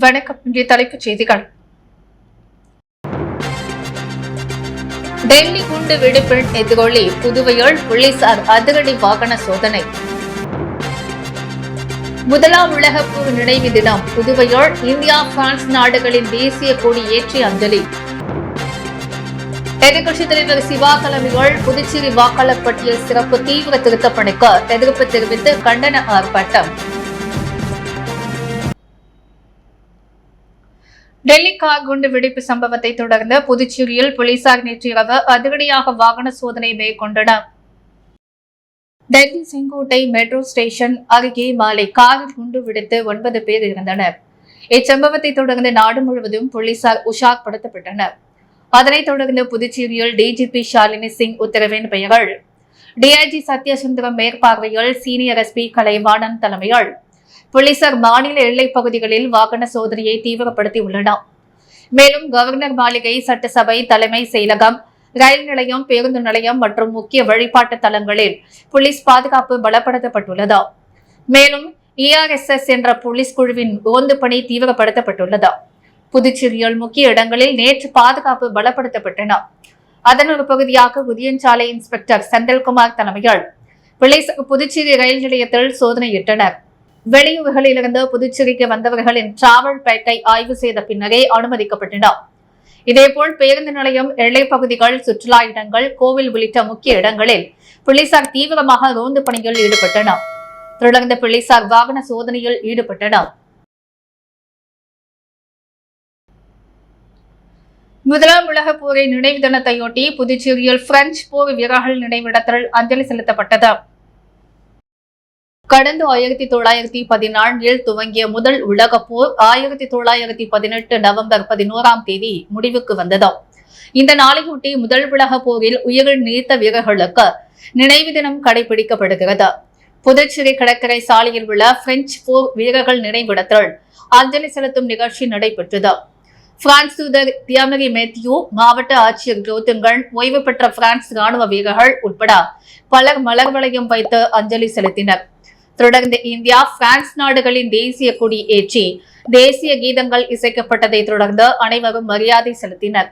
வணக்கம். இன்றைய தலைப்புச் செய்திகள். டெல்லி குண்டு வெடிப்பில் எதிரொலி புதுவையில் போலீசார் அதிரடி வாகன சோதனை. முதலாம் உலகப் போர் நினைவு தினம் புதுவையில் இந்தியா பிரான்ஸ் நாடுகளின் தேசிய கொடி ஏற்றி அஞ்சலி. எதிர்க்கட்சித் தலைவர் சிவா தலைமையில் புதுச்சேரி வாக்காளர் பட்டியல் சிறப்பு தீவிர திருத்தப் பணிக்கு எதிர்ப்பு தெரிவித்து கண்டன ஆர்ப்பாட்டம். டெல்லி கார் குண்டு வெடிப்பு சம்பவத்தை தொடர்ந்து புதுச்சேரியில் போலீசார் நேற்று இரவு அதிரடியாக வாகன சோதனை மேற்கொண்டனர். டெல்லி செங்கோட்டை மெட்ரோ ஸ்டேஷன் அருகே மாலை காரில் குண்டு வெடித்து 9 பேர் இறந்தனர். இச்சம்பவத்தை தொடர்ந்து நாடு முழுவதும் போலீசார் உஷார்படுத்தப்பட்டனர். அதனைத் தொடர்ந்து புதுச்சேரியில் டிஜிபி ஷாலினி சிங் உத்தரவின் பெயர்கள் டிஐஜி சத்யசுந்தரம் மேற்பார்வையில் சீனியர் எஸ்பி கலைவாணன் தலைமையில் போலீசார் மாநில எல்லைப் பகுதிகளில் வாகன சோதனையை தீவிரப்படுத்தியுள்ளனர். மேலும் கவர்னர் மாளிகை, சட்டசபை, தலைமை செயலகம், ரயில் நிலையம், பேருந்து நிலையம் மற்றும் முக்கிய வழிபாட்டு தலங்களில் போலீஸ் பாதுகாப்பு பலப்படுத்தப்பட்டுள்ளது. மேலும் ERSS என்ற போலீஸ் குழுவின் ரோந்து பணி தீவிரப்படுத்தப்பட்டுள்ளது. புதுச்சேரியில் முக்கிய இடங்களில் நேற்று பாதுகாப்பு பலப்படுத்தப்பட்டன. அதன் ஒரு பகுதியாக உதயஞ்சாலை இன்ஸ்பெக்டர் செந்தில்குமார் தலைமையில் போலீசார் புதுச்சேரி ரயில் நிலையத்தில் சோதனையிட்டனர். வெளியூர்களிலிருந்து புதுச்சேரிக்கு வந்தவர்களின் டிராவல் பேக்கை ஆய்வு செய்த பின்னரே அனுமதிக்கப்பட்டனர். இதேபோல் பேருந்து நிலையம், எல்லைப் பகுதிகள், சுற்றுலா இடங்கள், கோவில் உள்ளிட்ட முக்கிய இடங்களில் போலீசார் தீவிரமாக ரோந்து பணியில் ஈடுபட்டனர். தொடர்ந்து போலீசார் வாகன சோதனையில் ஈடுபட்டனர். முதலாம் உலகப் போரை நினைவு தினத்தையொட்டி புதுச்சேரியில் பிரெஞ்சு போர் வீரர்கள் நினைவிடத்தில் அஞ்சலி செலுத்தப்பட்டது. கடந்த 1914 துவங்கிய முதல் உலகப் போர் 1918 நவம்பர் 11ஆம் தேதி முடிவுக்கு வந்தது. இந்த நாளையொட்டி முதல் உலகப் போரில் உயிர் நீத்த வீரர்களுக்கு நினைவு தினம் கடைபிடிக்கப்படுகிறது. புதுச்சேரி கடற்கரை சாலையில் உள்ள பிரெஞ்சு போர் வீரர்கள் நினைவிடத்தில் அஞ்சலி செலுத்தும் நிகழ்ச்சி நடைபெற்றது. பிரான்ஸ் தூதர் தியாமரி மேத்யூ, மாவட்ட ஆட்சியர் குரோத்துங்கன், ஓய்வு பெற்ற பிரான்ஸ் ராணுவ வீரர்கள் உட்பட பலர் மலர் வளையம் வைத்து அஞ்சலி செலுத்தினர். தொடர்ந்து இந்தியா, பிரான்ஸ் நாடுகளின் தேசிய கொடி ஏற்றி தேசிய கீதங்கள் இசைக்கப்பட்டதை தொடர்ந்து அனைவரும் மரியாதை செலுத்தினர்.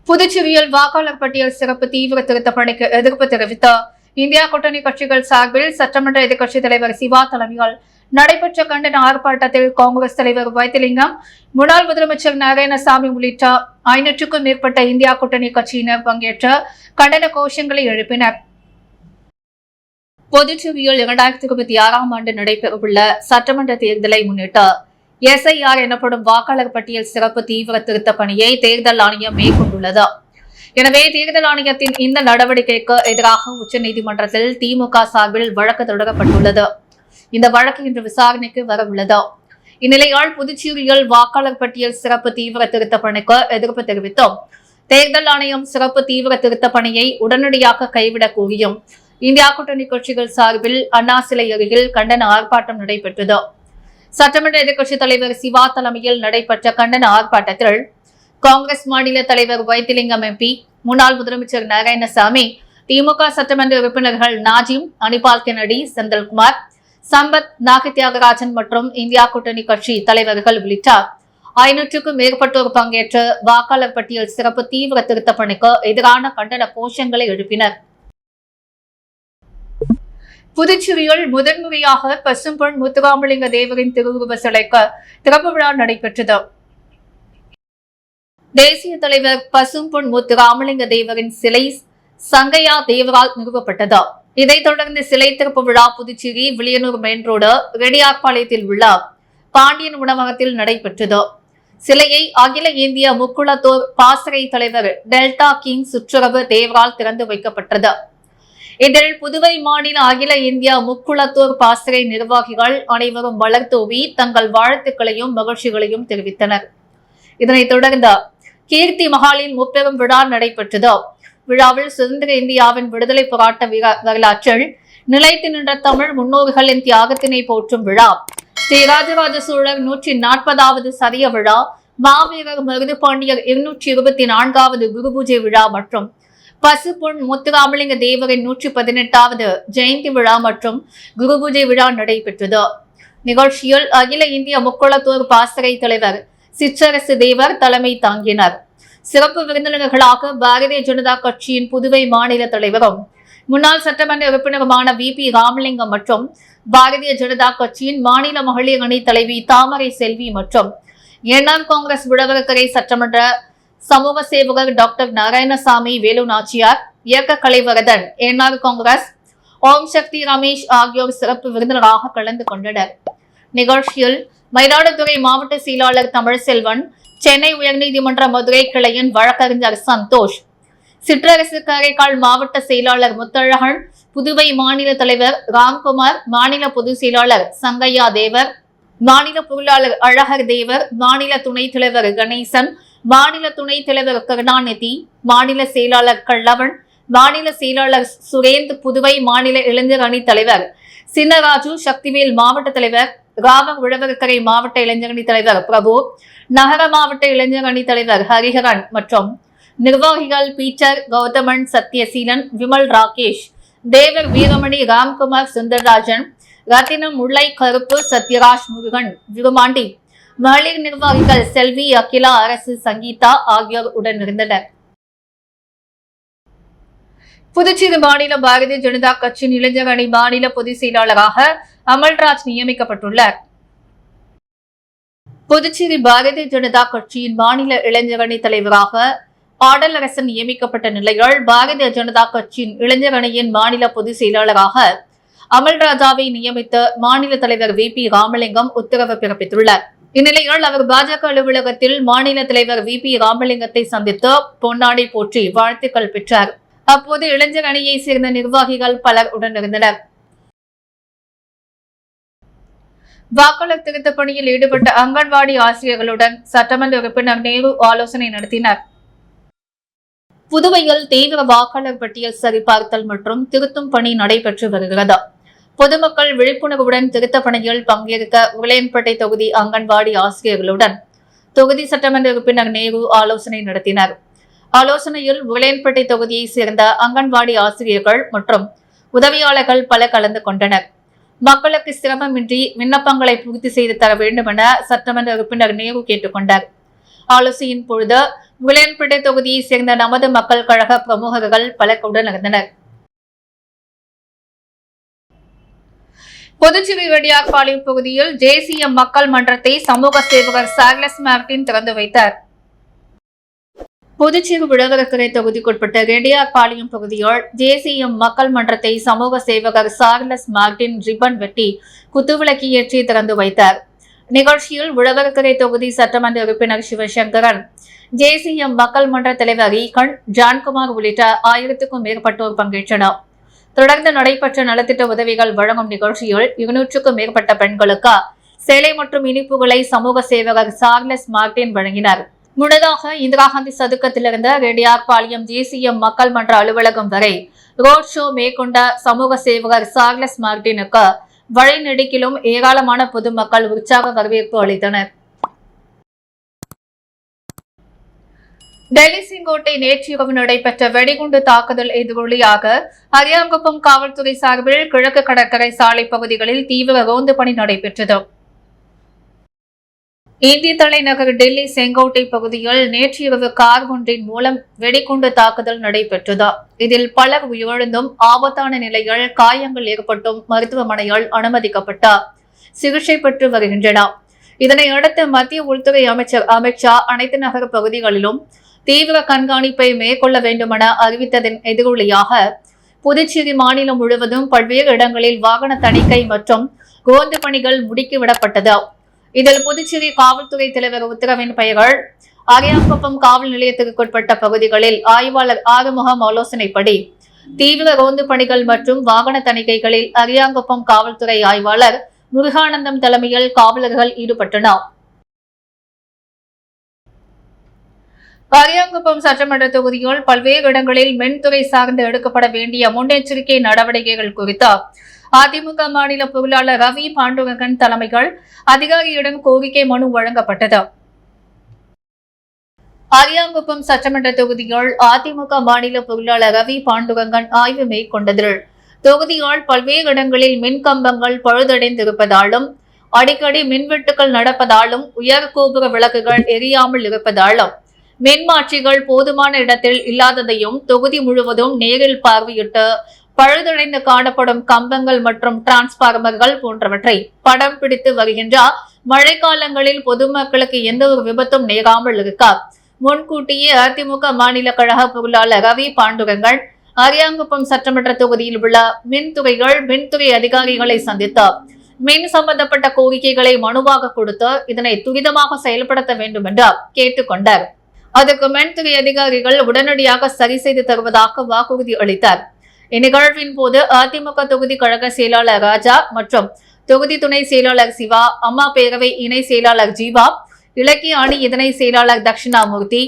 புதுச்சேரியில் வாக்காளர் பட்டியல் சிறப்பு தீவிர திருத்த பணிக்கு எதிர்ப்பு தெரிவித்து இந்தியா கூட்டணி கட்சிகள் சார்பில் சட்டமன்ற எதிர்க்கட்சித் தலைவர் சிவா தலைமையில் நடைபெற்ற கண்டன ஆர்ப்பாட்டத்தில் காங்கிரஸ் தலைவர் வைத்திலிங்கம், முன்னாள் முதலமைச்சர் நாராயணசாமி உள்ளிட்ட 500க்கும் மேற்பட்ட இந்தியா கூட்டணி கட்சியினர் பங்கேற்று கண்டன கோஷங்களை எழுப்பினர். புதுச்சேரியில் 2026ஆம் ஆண்டு நடைபெறவுள்ள சட்டமன்ற தேர்தலை முன்னிட்டு SIR எனப்படும் வாக்காளர் பட்டியல் சிறப்பு தீவிர திருத்த பணியை தேர்தல் ஆணையம் மேற்கொண்டுள்ளது. எனவே தேர்தல் ஆணையத்தின் இந்த நடவடிக்கைக்கு எதிராக உச்சநீதிமன்றத்தில் திமுக சார்பில் வழக்கு தொடரப்பட்டுள்ளது. இந்த வழக்கு இன்று விசாரணைக்கு வரவுள்ளது. இந்நிலையால் புதுச்சேரியில் வாக்காளர் பட்டியல் சிறப்பு தீவிர திருத்த பணிக்கு எதிர்ப்பு தெரிவித்தும் தேர்தல் ஆணையம் சிறப்பு தீவிர திருத்த பணியை உடனடியாக கைவிடக் கோரியும் இந்தியா கூட்டணி கட்சிகள் சார்பில் அண்ணா சிலை அருகில் கண்டன ஆர்ப்பாட்டம் நடைபெற்றது. சட்டமன்ற எதிர்க்கட்சித் தலைவர் சிவா தலைமையில் நடைபெற்ற கண்டன ஆர்ப்பாட்டத்தில் காங்கிரஸ் மாநில தலைவர் வைத்திலிங்கம் MP, முன்னாள் முதலமைச்சர் நாராயணசாமி, திமுக சட்டமன்ற உறுப்பினர்கள் நாஜிம், அனிபால் கென்னடி, செந்தில்குமார், சம்பத், நாகி தியாகராஜன் மற்றும் இந்தியா கூட்டணி கட்சி தலைவர்கள் உள்ளிட்ட 500க்கும் மேற்பட்டோர் பங்கேற்று வாக்காளர் பட்டியல் சிறப்பு தீவிர திருத்த பணிக்கு எதிரான கண்டன கோஷங்களை எழுப்பினர். புதுச்சேரியில் முதன்முறையாக பசும்பொன் முத்துராமலிங்க தேவரின் திருவுருவ சிலைக்கு திறப்பு விழா நடைபெற்றது. தேசிய தலைவர் பசும்பொன் முத்துராமலிங்க தேவரின் சிலை சங்கையா தேவரால் நிறுவப்பட்டது. இதைத் தொடர்ந்து சிலை திறப்பு விழா புதுச்சேரி வில்லியனூர் மெயின் ரோடு ரெடியார்பாளையத்தில் உள்ள பாண்டியன் உணவகத்தில் நடைபெற்றது. சிலையை அகில இந்திய முக்குளத்தோர் பாசறை தலைவர் டெல்டா கிங் சுற்றுறவு தேவரால் திறந்து வைக்கப்பட்டது. இதில் புதுவை மாநில அகில இந்திய முக்குளத்தோர் பாசறை நிர்வாகிகள் அனைவரும் மலர் தூவி தங்கள் வாழ்த்துக்களையும் மகிழ்ச்சிகளையும் தெரிவித்தனர். இதனைத் தொடர்ந்து கீர்த்தி மஹாலின் முப்பெரும் விழா நடைபெற்றது. விழாவில் சுதந்திர இந்தியாவின் விடுதலை போராட்ட வரலாற்றில் நிலைத்து நின்ற தமிழ் முன்னோர்களின் தியாகத்தினை போற்றும் விழா, ஸ்ரீ ராஜராஜ சோழர் 140வது சதய விழா, மாவீரர் மருதுபாண்டியர் 224வது குரு பூஜை விழா மற்றும் பசுப்பொன் முத்துராமலிங்க தேவரின் 118வது ஜெயந்தி விழா மற்றும் குரு பூஜை விழா நடைபெற்றது. நிகழ்ச்சியில் அகில இந்திய முக்குளத்தூர் பாசறை தலைவர் சிற்றரசு தேவர் தலைமை தாங்கினார். சிறப்பு விருந்தினர்களாக பாரதிய ஜனதா கட்சியின் புதுவை மாநில தலைவரும் முன்னாள் சட்டமன்ற உறுப்பினருமான VP ராமலிங்கம் மற்றும் பாரதிய ஜனதா கட்சியின் மாநில மகளிர் அணி தலைவி தாமரை செல்வி மற்றும் என்ஆர் காங்கிரஸ் விடவரக்கரை சட்டமன்ற சமூக சேவகர் டாக்டர் நாராயணசாமி வேலு நாச்சியார், இயக்க கலைவரதன், என்ஆர் காங்கிரஸ் ஓம் சக்தி ரமேஷ் ஆகியோர் சிறப்பு விருந்தினராக கலந்து கொண்டனர். நிகழ்ச்சியில் மயிலாடுதுறை மாவட்ட செயலாளர் தமிழ்செல்வன், சென்னை உயர்நீதிமன்ற மதுரை கிளையின் வழக்கறிஞர் சந்தோஷ், சிற்றரசு காரைக்கால் மாவட்ட செயலாளர் முத்தழகன், புதுவை மாநில தலைவர் ராம்குமார், மாநில பொதுச் செயலாளர் சங்கையா தேவர், மாநில பொருளாளர் அழகர் தேவர், மாநில துணைத் தலைவர் கணேசன், மாநில துணைத் தலைவர் கருணாநிதி, மாநில செயலாளர் கள்ளவன், மாநில செயலாளர் சுரேந்த், புதுவை மாநில இளைஞர் அணி தலைவர் சின்னராஜு, சக்திவேல் மாவட்ட தலைவர் ராம உழவர்கரை மாவட்ட இளைஞர் அணி தலைவர் பிரபு, நகர மாவட்ட இளைஞர் அணி தலைவர் ஹரிஹரன் மற்றும் நிர்வாகிகள் பீட்டர், கௌதமன், சத்யசீலன், விமல், ராகேஷ், தேவர், வீரமணி, ராம்குமார், சுந்தரராஜன், ரத்தினம், முல்லை, கருப்பு, சத்யராஜ், முருகன், விருமாண்டி, மகளிர் நிர்வாகிகள் செல்வி, அகிலா, அரசு, சங்கீதா ஆகியோர் உடனிருந்தனர். புதுச்சேரி மாநில பாரதிய ஜனதா கட்சியின் இளைஞர் அணி மாநில பொதுச் செயலாளராக அமல்ராஜ் நியமிக்கப்பட்டுள்ளார். புதுச்சேரி பாரதிய ஜனதா கட்சியின் மாநில இளைஞர் அணி தலைவராக ஆடலரசன் நியமிக்கப்பட்ட நிலையில் பாரதிய ஜனதா கட்சியின் இளைஞர் அணியின் மாநில பொதுச் செயலாளராக அமல்ராஜாவை நியமித்து மாநில தலைவர் VP ராமலிங்கம் உத்தரவு பிறப்பித்துள்ளார். இந்நிலையில் அவர் பாஜக அலுவலகத்தில் மாநில தலைவர் VP ராமலிங்கத்தை சந்தித்து பொன்னாடை போற்றி வாழ்த்துக்கள் பெற்றார். அப்போது இளைஞர் அணியை சேர்ந்த நிர்வாகிகள் பலர் உடனிருந்தனர். வாக்காளர் திருத்த பணியில் ஈடுபட்ட அங்கன்வாடி ஆசிரியர்களுடன் சட்டமன்ற உறுப்பினர் நேரு ஆலோசனை நடத்தினார். புதுவையில் தீவிர வாக்காளர் பட்டியல் சரிபார்த்தல் மற்றும் திருத்தும் பணி நடைபெற்று வருகிறது. பொதுமக்கள் விழிப்புணர்வுடன் திருத்த பணியில் பங்கேற்க உளையன்பேட்டை தொகுதி அங்கன்வாடி ஆசிரியர்களுடன் தொகுதி சட்டமன்ற உறுப்பினர் நேரு ஆலோசனை நடத்தினார். ஆலோசனையில் உளையன்பேட்டை தொகுதியை சேர்ந்த அங்கன்வாடி ஆசிரியர்கள் மற்றும் உதவியாளர்கள் பல கலந்து கொண்டனர். மக்களுக்கு சிரமமின்றி விண்ணப்பங்களை பூர்த்தி செய்து தர வேண்டும் என சட்டமன்ற உறுப்பினர் நேரு கேட்டுக்கொண்டார். ஆலோசனையின் பொழுது உளையன்பேட்டை தொகுதியை சேர்ந்த நமது மக்கள் கழக பிரமுகர்கள் பலர் உடனிருந்தனர். புதுச்சேரி ரெடியார்பாளையம் பகுதியில் JCM மக்கள் மன்றத்தை சமூக சேவகர் சார்லஸ் மார்டின் திறந்து வைத்தார். புதுச்சேரி விடவரக்கரை தொகுதிக்குட்பட்ட ரெடியார்பாளையம் பகுதியில் JCM மக்கள் மன்றத்தை சமூக சேவகர் சார்லஸ் மார்டின் ரிப்பன் வெட்டி குத்துவிளக்கு ஏற்றி திறந்து வைத்தார். நிகழ்ச்சியில் விடவரக்கரை தொகுதி சட்டமன்ற உறுப்பினர் சிவசங்கரன், JCM மக்கள் மன்ற தலைவர் ஈகன், ஜான்குமார் உள்ளிட்ட 1000க்கும் மேற்பட்டோர் பங்கேற்றனர். தொடர்ந்து நடைபெற்ற நலத்திட்ட உதவிகள் வழங்கும் நிகழ்ச்சியில் 200க்கும் மேற்பட்ட பெண்களுக்கு சேலை மற்றும் இனிப்புகளை சமூக சேவகர் சார்லஸ் மார்டின் வழங்கினார். முன்னதாக இந்திரா காந்தி சதுக்கத்திலிருந்து ரெடியார்பாளையம் JCM மக்கள் மன்ற அலுவலகம் வரை ரோட் ஷோ மேற்கொண்ட சமூக சேவகர் சார்லஸ் மார்டினுக்கு வழிநெடுக்கிலும் ஏராளமான பொதுமக்கள் உற்சாக வரவேற்பு அளித்தனர். டெல்லி செங்கோட்டை நேற்றிரவு நடைபெற்ற வெடிகுண்டு தாக்குதல் எதிரொலியாக அரியாங்குப்பம் காவல்துறை சார்பில் கிழக்கு கடற்கரை சாலை பகுதிகளில் தீவிர ரோந்து பணி நடைபெற்றது. இந்திய தலைநகர் டெல்லி செங்கோட்டை பகுதியில் நேற்றிரவு கார் ஒன்றின் மூலம் வெடிகுண்டு தாக்குதல் நடைபெற்றது. இதில் பலர் உயிரிழந்தும் ஆபத்தான நிலையில் காயங்கள் ஏற்பட்டும் மருத்துவமனையில் அனுமதிக்கப்பட்டார் சிகிச்சை பெற்று வருகின்றனர். இதனையடுத்து மத்திய உள்துறை அமைச்சர் அமித்ஷா அனைத்து நகர பகுதிகளிலும் தீவிர கண்காணிப்பை மேற்கொள்ள வேண்டுமென அறிவித்ததன் எதிரொலியாக புதுச்சேரி மாநிலம் முழுவதும் பல்வேறு இடங்களில் வாகன தணிக்கை மற்றும் ரோந்து பணிகள் முடுக்கிவிடப்பட்டது. இதில் புதுச்சேரி காவல்துறை தலைவர் உத்தரவின் பெயர்கள் அரியாங்குப்பம் காவல் நிலையத்திற்குட்பட்ட பகுதிகளில் ஆய்வாளர் ஆறுமுகம் ஆலோசனைப்படி தீவிர ரோந்து பணிகள் மற்றும் வாகன தணிக்கைகளில் அரியாங்குப்பம் காவல்துறை ஆய்வாளர் முருகானந்தம் தலைமையில் காவலர்கள் ஈடுபட்டனர். அரியாங்குப்பம் சட்டமன்ற தொகுதியில் பல்வேறு இடங்களில் மின்துறை சார்ந்து எடுக்கப்பட வேண்டிய முன்னெச்சரிக்கை நடவடிக்கைகள் குறித்து அதிமுக மாநில பொருளாளர் ரவி பாண்டுரங்கன் தலைமையில் அதிகாரியிடம் கோரிக்கை மனு வழங்கப்பட்டது. அரியாங்குப்பம் சட்டமன்ற தொகுதியில் அதிமுக மாநில பொருளாளர் ரவி பாண்டுரங்கன் ஆய்வு மேற்கொண்டதில் தொகுதியால் பல்வேறு இடங்களில் மின்கம்பங்கள் பழுதடைந்திருப்பதாலும் அடிக்கடி மின்வெட்டுகள் நடப்பதாலும் உயர் கோபுர விளக்குகள் எரியாமல் இருப்பதாலும் மின்மாற்றிகள் போதுமான இடத்தில் இல்லாததையும் தொகுதி முழுவதும் நேரில் பார்வையிட்டு பழுதடைந்து காணப்படும் கம்பங்கள் மற்றும் டிரான்ஸ்பார்மர்கள் போன்றவற்றை படம் பிடித்து வருகின்றார். மழைக்காலங்களில் பொதுமக்களுக்கு எந்த ஒரு விபத்தும் நேராமல் இருக்க முன்கூட்டியே அதிமுக மாநில கழக பொருளாளர் ரவி பாண்டுரங்கன் அரியாங்குப்பம் சட்டமன்ற தொகுதியில் உள்ள மின்துறை அதிகாரிகளை சந்தித்து மின் சம்பந்தப்பட்ட கோரிக்கைகளை மனுவாக கொடுத்து இதனை துரிதமாக செயல்படுத்த வேண்டும் என்று கேட்டுக்கொண்டார். அதற்கு மின்துறை அதிகாரிகள் உடனடியாக சரி செய்து தருவதாக வாக்குறுதி அளித்தார். இந்நிகழ்வின் போது அதிமுக தொகுதி கழக செயலாளர் ராஜா மற்றும் தொகுதி துணை செயலாளர் சிவா, அம்மா பேரவை இணை செயலாளர் ஜீவா, இலக்கிய அணி இணை செயலாளர் தட்சிணாமூர்த்தி,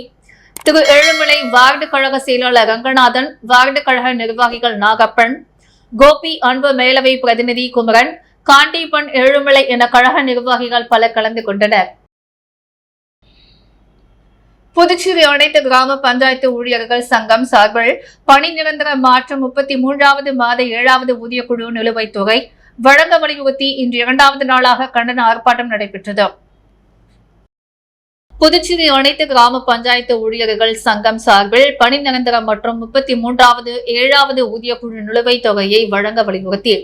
திரு ஏழுமலை வார்டு கழக செயலாளர் ரங்கநாதன், வார்டு கழக நிர்வாகிகள் நாகப்பன், கோபி, அன்பு மேலவை பிரதிநிதி குமரன், காண்டிப்பன், ஏழுமலை என கழக நிர்வாகிகள் பலர் கலந்து கொண்டனர். புதுச்சேரி அனைத்து கிராம பஞ்சாயத்து ஊழியர்கள் சங்கம் சார்பில் பணி நிரந்தர மாற்றம் 33வது மாத 7வது ஊதியக்குழு நிலுவைத் தொகை வழங்க வலியுறுத்தி இன்று 2வது நாளாக கண்டன ஆர்ப்பாட்டம் நடைபெற்றது. புதுச்சேரி அனைத்து கிராம பஞ்சாயத்து ஊழியர்கள் சங்கம் சார்பில் பணி நிரந்தரம் மற்றும் 33வது 7வது ஊதியக்குழு நிலுவைத் தொகையை வழங்க வலியுறுத்தி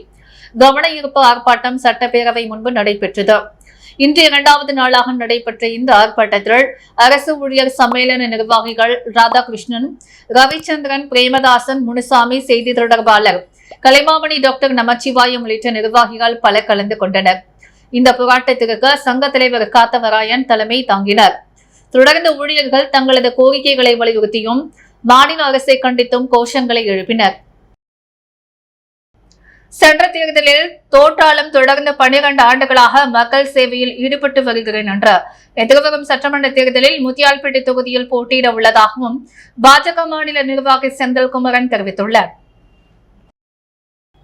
கவன ஈர்ப்பு ஆர்ப்பாட்டம் சட்டப்பேரவை முன்பு நடைபெற்றது. இன்று 2வது நாளாக நடைபெற்ற இந்த ஆர்ப்பாட்டத்தில் அரசு ஊழியர் சம்மேளன நிர்வாகிகள் ராதாகிருஷ்ணன், ரவிச்சந்திரன், பிரேமதாசன், முனுசாமி, செய்தி தொடர்பாளர் கலைமாமணி, டாக்டர் நமச்சிவாயம் உள்ளிட்ட நிர்வாகிகள் பலர் கலந்து கொண்டனர். இந்த போராட்டத்திற்கு சங்க தலைவர் காத்தவராயன் தலைமை தாங்கினர். தொடர்ந்து ஊழியர்கள் தங்களது கோரிக்கைகளை வலியுறுத்தியும் மாநில அரசை கண்டித்தும் கோஷங்களை எழுப்பினர். சென்ற தேர்தலில் தோற்றாலும் தொடர்ந்து 12 ஆண்டுகளாக மக்கள் சேவையில் ஈடுபட்டு வருகிறேன் என்று எதிர்வரும் சட்டமன்ற தேர்தலில் முத்தியால்பேட்டை தொகுதியில் போட்டியிட உள்ளதாகவும் பாஜக மாநில நிர்வாகி செந்தில்குமரன் தெரிவித்துள்ளார்.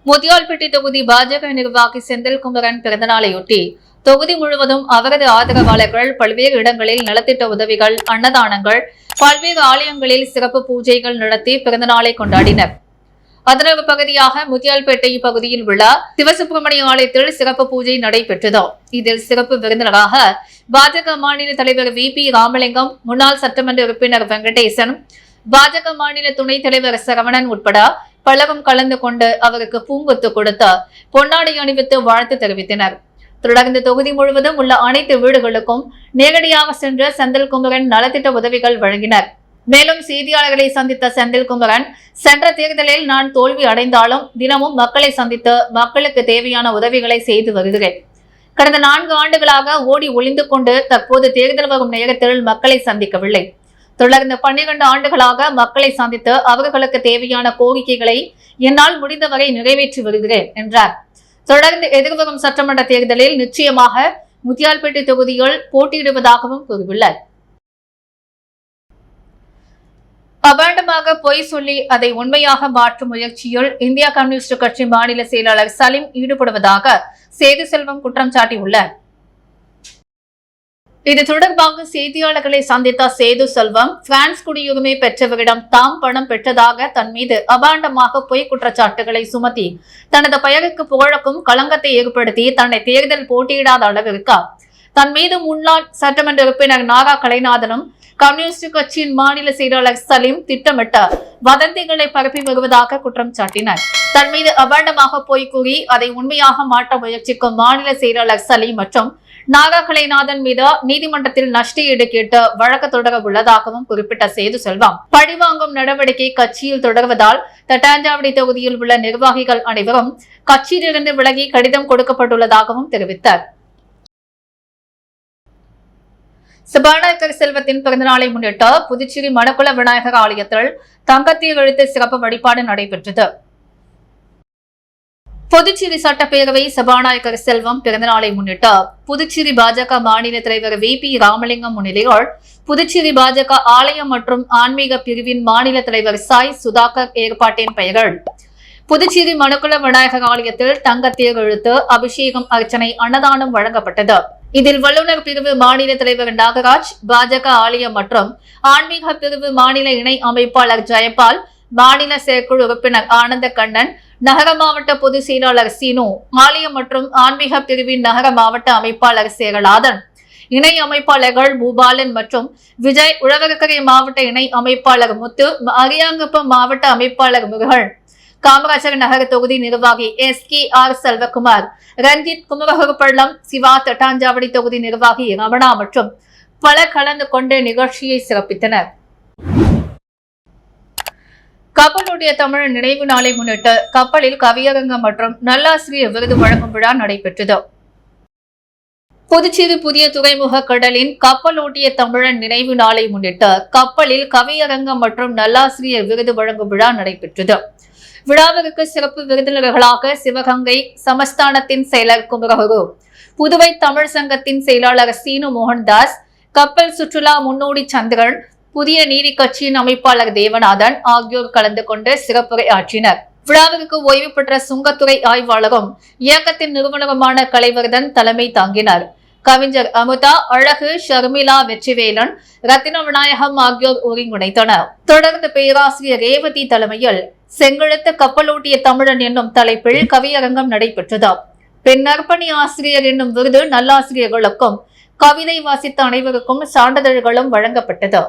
முத்தியால்பேட்டை தொகுதி பாஜக நிர்வாகி செந்தில்குமரன் பிறந்தநாளையொட்டி தொகுதி முழுவதும் அவரது ஆதரவாளர்கள் பல்வேறு இடங்களில் நலத்திட்ட உதவிகள், அன்னதானங்கள், பல்வேறு ஆலயங்களில் சிறப்பு பூஜைகள் நடத்தி பிறந்தநாளை கொண்டாடினர். அதன் ஒரு பகுதியாக முத்தியால்பேட்டை பகுதியில் உள்ள சிவசுப்பிரமணிய ஆலயத்தில் சிறப்பு பூஜை நடைபெற்றது. இதில் சிறப்பு விருந்தினராக பாஜக மாநில தலைவர் VP ராமலிங்கம், முன்னாள் சட்டமன்ற உறுப்பினர் வெங்கடேசன், பாஜக மாநில துணைத் தலைவர் சரவணன் உட்பட பலரும் கலந்து கொண்டு அவருக்கு பூங்கொத்து கொடுத்து பொன்னாடை அணிவித்து வாழ்த்து தெரிவித்தனர். தொடர்ந்து தொகுதி முழுவதும் உள்ள அனைத்து வீடுகளுக்கும் நேரடியாக சென்று செந்தில்குமரன் நலத்திட்ட உதவிகள் வழங்கினர். மேலும் செய்தியாளர்களை சந்தித்த செந்தில்குமரன், சென்ற தேர்தலில் நான் தோல்வி அடைந்தாலும் தினமும் மக்களை சந்தித்து மக்களுக்கு தேவையான உதவிகளை செய்து வருகிறேன். கடந்த 4 ஆண்டுகளாக ஓடி ஒளிந்து கொண்டு தற்போது தேர்தல் வரும் நேரத்தில் மக்களை சந்திக்கவில்லை. தொடர்ந்து 12 ஆண்டுகளாக மக்களை சந்தித்து அவர்களுக்கு தேவையான கோரிக்கைகளை என்னால் முடிந்தவரை நிறைவேற்றி வருகிறேன் என்றார். தொடர்ந்து எதிர்வரும் சட்டமன்ற தேர்தலில் நிச்சயமாக முத்தியால்பேட்டை தொகுதியில் போட்டியிடுவதாகவும் கூறியுள்ளார். அபாண்டமாக பொய் சொல்லி அதை உண்மையாக மாற்றும் முயற்சியில் இந்திய கம்யூனிஸ்ட் கட்சி மாநில செயலாளர் சலீம் ஈடுபடுவதாக சேது செல்வம் குற்றம் சாட்டியுள்ளார். இது தொடர்பாக செய்தியாளர்களை சந்தித்த சேது செல்வம், பிரான்ஸ் குடியுரிமை பெற்றவரிடம் தாம் பணம் பெற்றதாக தன் மீது அபாண்டமாக பொய் குற்றச்சாட்டுகளை சுமத்தி தனது பெயருக்கு புகழுக்கும் களங்கத்தை ஏற்படுத்தி தன்னை தேர்தல் போட்டியிடாத அளவிற்கு தன் மீது முன்னாள் சட்டமன்ற உறுப்பினர் நாகா கலைநாதனும் கம்யூனிஸ்ட் கட்சியின் மாநில செயலாளர் சலீம் திட்டமிட்ட வதந்திகளை பரப்பி வருவதாக குற்றம் சாட்டினர். தன் மீது அபாண்டமாக பொய் கூறி அதை உண்மையாக மாற்ற முயற்சிக்கும் மாநில செயலாளர் சலீம் மற்றும் நாகா கலைநாதன் மீது நீதிமன்றத்தில் நஷ்டஈடு கேட்டு வழக்கு தொடர உள்ளதாகவும் குறிப்பிட்ட சேது செல்வம், பழிவாங்கும் நடவடிக்கை கட்சியில் தொடர்வதால் தட்டாஞ்சாவடி தொகுதியில் உள்ள நிர்வாகிகள் அனைவரும் கட்சியிலிருந்து விலகி கடிதம் கொடுக்கப்பட்டுள்ளதாகவும் தெரிவித்தார். சபாநாயகர் செல்வத்தின் பிறந்தநாளை முன்னிட்டு புதுச்சேரி மணக்குள விநாயகர் ஆலயத்தில் தங்கத்தில் எழுத்து சிறப்பு வழிபாடு நடைபெற்றது. புதுச்சேரி சட்டப்பேரவை சபாநாயகர் செல்வம் பிறந்தநாளை முன்னிட்டு புதுச்சேரி பாஜக மாநில தலைவர் VP ராமலிங்கம் முன்னிலையில் புதுச்சேரி பாஜக ஆலயம் மற்றும் ஆன்மீக பிரிவின் மாநில தலைவர் சாய் சுதாகர் ஏற்பாட்டின் பெயர்கள் புதுச்சேரி மணக்குள விநாயகர் ஆலயத்தில் தங்கத்தேர் எழுத்து, அபிஷேகம், அர்ச்சனை, அன்னதானம் வழங்கப்பட்டது. இதில் வல்லுநர் பிரிவு மாநில தலைவர் நாகராஜ், பாஜக ஆலயம் மற்றும் ஆன்மீக பிரிவு மாநில இணை அமைப்பாளர் ஜெயபால், மாநில செயற்குழு உறுப்பினர் ஆனந்த கண்ணன், நகர மாவட்ட பொதுச் செயலாளர் சீனு, ஆலய மற்றும் ஆன்மீக பிரிவின் நகர மாவட்ட அமைப்பாளர் சேரலாதன், இணை அமைப்பாளர்கள் பூபாலன் மற்றும் விஜய், உழவர்கரை மாவட்ட இணை அமைப்பாளர் முத்து, அரியாங்குப்பம் மாவட்ட அமைப்பாளர் முருகன், காமராஜர் நகர தொகுதி நிர்வாகி SKR செல்வகுமார், ரஞ்சித், குமரகுருப்பள்ளம் சிவா, தட்டாஞ்சாவடி தொகுதி நிர்வாகி ரமணா மற்றும் பலர் கலந்து கொண்டு நிகழ்ச்சியை சிறப்பித்தனர். கப்பலோட்டிய தமிழர் நினைவு நாளை முன்னிட்டு கப்பலில் கவியரங்கம் மற்றும் நல்லாசிரியர் விருது வழங்கும் விழா நடைபெற்றது. புதுச்சேரி புதிய துறைமுக கடலின் கப்பலோட்டிய தமிழர் நினைவு நாளை முன்னிட்டு கப்பலில் கவியரங்கம் மற்றும் நல்லாசிரியர் விருது வழங்கும் விழா நடைபெற்றது. விழாவிற்கு சிறப்பு விருந்தினர்களாக சிவகங்கை சமஸ்தானத்தின் செயலர் குமரகுரு, புதுவை தமிழ் சங்கத்தின் செயலாளர் சீனு மோகன்தாஸ், கப்பல் சுற்றுலா முன்னோடி சந்திரன், புதிய நீதி கட்சியின் அமைப்பாளர் தேவநாதன் ஆகியோர் கலந்து கொண்டு சிறப்புரை ஆற்றினர். விழாவிற்கு ஓய்வு பெற்ற சுங்கத்துறை ஆய்வாளரும் இயக்கத்தின் நிறுவனருமான கலைவர்தன் தலைமை தாங்கினார். கவிஞர் அமுதா, அழகு, ஷர்மிளா, வெற்றிவேலன், ரத்தின விநாயகம் ஆகியோர் ஒருங்கிணைத்தனர். தொடர்ந்து பேராசிரியர் ரேவதி தலைமையில் செங்கழுத்து கப்பலோட்டிய தமிழன் என்னும் தலைப்பில் கவியரங்கம் நடைபெற்றது. பெண் நற்பணி ஆசிரியர் என்னும் விருது நல்லாசிரியர்களுக்கும் கவிதை வாசித்த அனைவருக்கும் சான்றிதழ்களும் வழங்கப்பட்டது.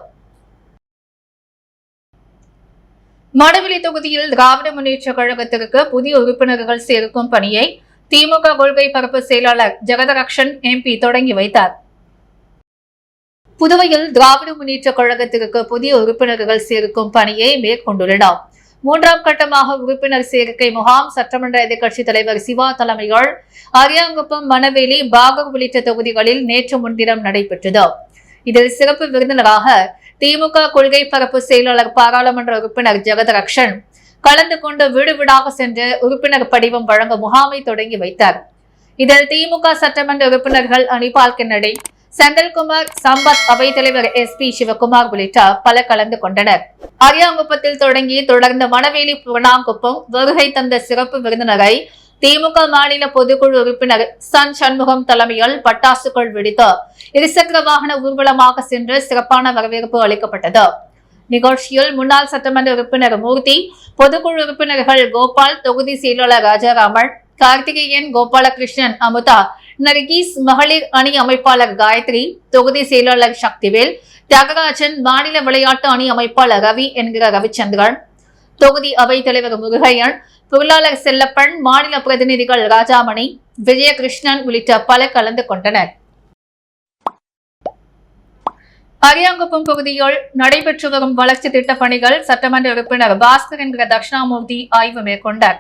மடவிலி தொகுதியில் திராவிட முன்னேற்ற கழகத்திற்கு புதிய உறுப்பினர்கள் சேர்க்கும் பணியை திமுக கொள்கை பரப்பு செயலாளர் ஜெகதரக்ஷன் MP தொடங்கி வைத்தார். புதுவையில் திராவிட முன்னேற்ற கழகத்திற்கு புதிய உறுப்பினர்கள் சேர்க்கும் பணியை மேற்கொண்டுள்ளனர். 3ஆம் கட்டமாக உறுப்பினர் சேர்க்கை முகாம் சட்டமன்ற எதிர்க்கட்சித் தலைவர் சிவா தலைமையில் அரியாங்குப்பம், மணவேலி, பாகூர் உள்ளிட்ட தொகுதிகளில் நேற்று முன்தினம் நடைபெற்றது. இதில் சிறப்பு விருந்தினராக திமுக கொள்கை பரப்பு செயலாளர் பாராளுமன்ற உறுப்பினர் ஜெகதரக்ஷன் கலந்து கொண்டு வீடு வீடாக சென்று உறுப்பினர் படிவம் வழங்க முகாமை தொடங்கி வைத்தார். இதில் திமுக சட்டமன்ற உறுப்பினர்கள் அனிபால் கென்னடி, செந்தில்குமார், சம்பத், அவைத்தலைவர் SP சிவகுமார் உள்ளிட்ட பலர் கலந்து கொண்டனர். அரியாங்குப்பத்தில் தொடங்கி தொடர்ந்து மணவேலி, புவனாங்குப்பம் வருகை தந்த சிறப்பு விருந்தினரை திமுக மாநில பொதுக்குழு உறுப்பினர் சன் சண்முகம் தலைமையில் பட்டாசுகள் வெடித்து இருசக்கர வாகன ஊர்வலமாக சென்று சிறப்பான வரவேற்பு அளிக்கப்பட்டது. நிகழ்ச்சியில் முன்னாள் சட்டமன்ற உறுப்பினர் மூர்த்தி, பொதுக்குழு உறுப்பினர்கள் கோபால், தொகுதி செயலாளர் ராஜாராமன், கார்த்திகேயன், கோபாலகிருஷ்ணன், அமுதா, நர்கீஸ், மகளிர் அணி அமைப்பாளர் காயத்ரி, தொகுதி செயலாளர் சக்திவேல், தியாகராஜன், மாநில விளையாட்டு அணி அமைப்பாளர் ரவி என்கிற ரவிச்சந்திரன், தொகுதி அவைத் தலைவர் முருகையன், பொருளாளர் செல்லப்பன், மாநில பிரதிநிதிகள் ராஜாமணி, விஜயகிருஷ்ணன் உள்ளிட்ட பலர் கலந்து கொண்டனர். அரியாங்குப்பம் பகுதியில் நடைபெற்று வரும் வளர்ச்சி திட்டப் பணிகள் சட்டமன்ற உறுப்பினர் பாஸ்கர் என்கிற தட்சிணாமூர்த்தி ஆய்வு மேற்கொண்டார்.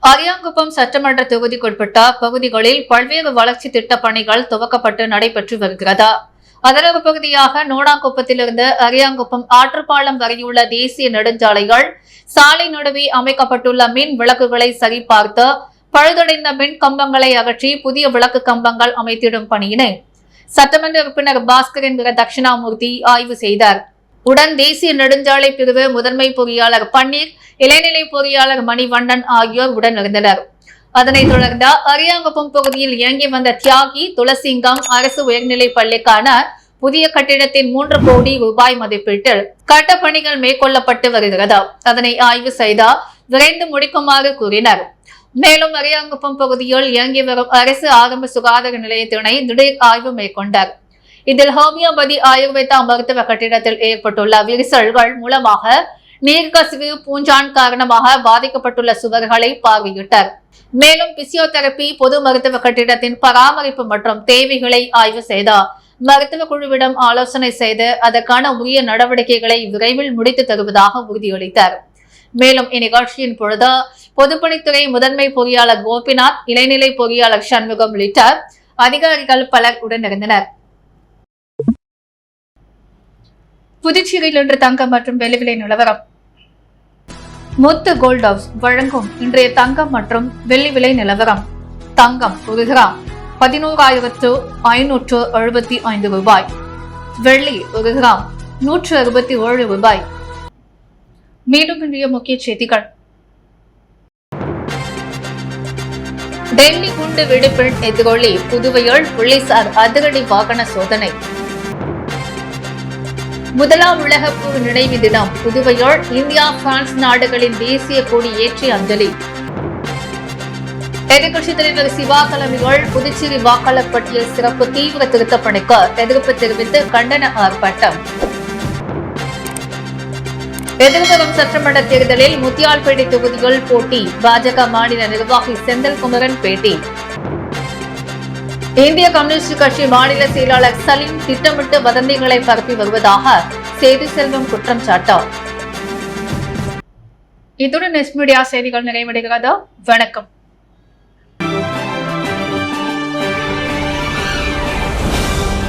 அரியாங்குப்பம் சட்டமன்ற தொகுதிக்குட்பட்ட பகுதிகளில் பல்வேறு வளர்ச்சி திட்டப் பணிகள் துவக்கப்பட்டு நடைபெற்று வருகிறது. அதன் ஒரு பகுதியாக நோடாங்குப்பத்திலிருந்து அரியாங்குப்பம் ஆற்றுப்பாலம் வரையுள்ள தேசிய நெடுஞ்சாலைகள் சாலை நடுவே அமைக்கப்பட்டுள்ள மின் விளக்குகளை சரிபார்த்து பழுதடைந்த மின் கம்பங்களை அகற்றி புதிய விளக்கு கம்பங்கள் அமைத்திடும் பணியினை சட்டமன்ற உறுப்பினர் பாஸ்கர் என்கிற தட்சிணாமூர்த்தி ஆய்வு செய்தார். உடன் தேசிய நெடுஞ்சாலை பிரிவு முதன்மை பொறியாளர் பன்னீர், இளைநிலை பொறியாளர் மணிவண்ணன் ஆகியோர் உடன் இருந்தனர். அதனைத் தொடர்ந்து அரியாங்குப்பம் பகுதியில் இயங்கி வந்த தியாகி துளசிங்கம் அரசு உயர்நிலைப் பள்ளிக்கான புதிய கட்டிடத்தின் 3 கோடி ரூபாய் மதிப்பீட்டில் கட்டப்பணிகள் மேற்கொள்ளப்பட்டு வருகிறது. அதனை ஆய்வு செய்து விரைந்து முடிக்குமாறு கூறினர். மேலும் அரியாங்குப்பம் பகுதியில் இயங்கி வரும் அரசு ஆரம்ப சுகாதார நிலையத்தினை திடீர் ஆய்வு மேற்கொண்டார். இதில் ஹோமியோபதி ஆயுர்வேதா மருத்துவ கட்டிடத்தில் ஏற்பட்டுள்ள விரிசல்கள் மூலமாக நீர்க்கசிவு, பூஞ்சான் காரணமாக பாதிக்கப்பட்டுள்ள சுவர்களை பார்வையிட்டார். மேலும் பிசியோதெரபி பொது மருத்துவ கட்டிடத்தின் பராமரிப்பு மற்றும் தேவைகளை ஆய்வு செய்தார். மருத்துவ குழுவிடம் ஆலோசனை செய்து அதற்கான உரிய நடவடிக்கைகளை விரைவில் முடித்து தருவதாக உறுதியளித்தார். மேலும் இந்நிகழ்ச்சியின் பொழுது பொதுப்பணித்துறை முதன்மை பொறியாளர் கோபிநாத், இளைநிலை பொறியாளர் சண்முகம் உள்ளிட்ட அதிகாரிகள் பலர் உடனிருந்தனர். புதுச்சேரியில் இன்று தங்கம் மற்றும் வெள்ளி விலை நிலவரம். முத்து கோல்ட் ஹவுஸ் வழங்கும் இன்றைய தங்கம் மற்றும் வெள்ளி விலை நிலவரம். தங்கம் 1 கிராம் 11,575 ரூபாய். வெள்ளி 1 கிராம் 167 ரூபாய். மீண்டும் இன்றைய முக்கிய செய்திகள். டெல்லி குண்டு வெடிப்பில் எதிரொலி புதுவையில் போலீசார் அதிரடி வாகன சோதனை. முதலாம் உலகப் போர் நினைவு தினம் புதுவையில் இந்தியா பிரான்ஸ் நாடுகளின் தேசிய கொடி ஏற்றி அஞ்சலி. எதிர்க்கட்சித் தலைவர் சிவா தலைமையில் புதுச்சேரி வாக்காளர் பட்டியல் சிறப்பு தீவிர திருத்தப் பணிக்கு எதிர்ப்பு தெரிவித்து கண்டன ஆர்ப்பாட்டம். எதிர்வரும் சட்டமன்ற தேர்தலில் முத்தியால்பேட்டை தொகுதியில் போட்டி, பாஜக மாநில நிர்வாகி செந்தில்குமரன் பேட்டி. இந்திய கம்யூனிஸ்ட் கட்சி மாநில செயலாளர் சலீம் திட்டமிட்டு வதந்திகளை பரப்பி வருவதாக சேது செல்வம் குற்றம் சாட்டார். இத்துடன் எஸ் மீடியா செய்திகள் நிறைவடைகிறது. வணக்கம்.